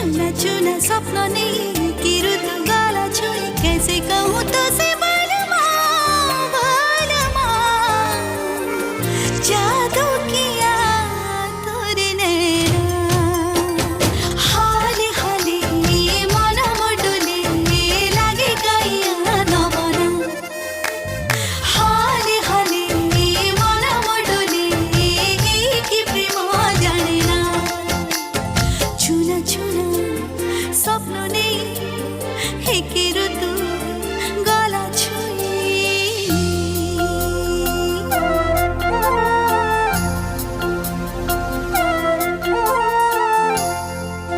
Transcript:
चुना चुना सपनों ने कि ऋतु गला छुई कैसे कहूँ तो से बालमा जादू किया तोरे नैना हाले हाले मन मोडुले लागे कैया नबना हाले हाले मन मोडुले कि प्रेम जाने ना चुना चुना स्वप्न ने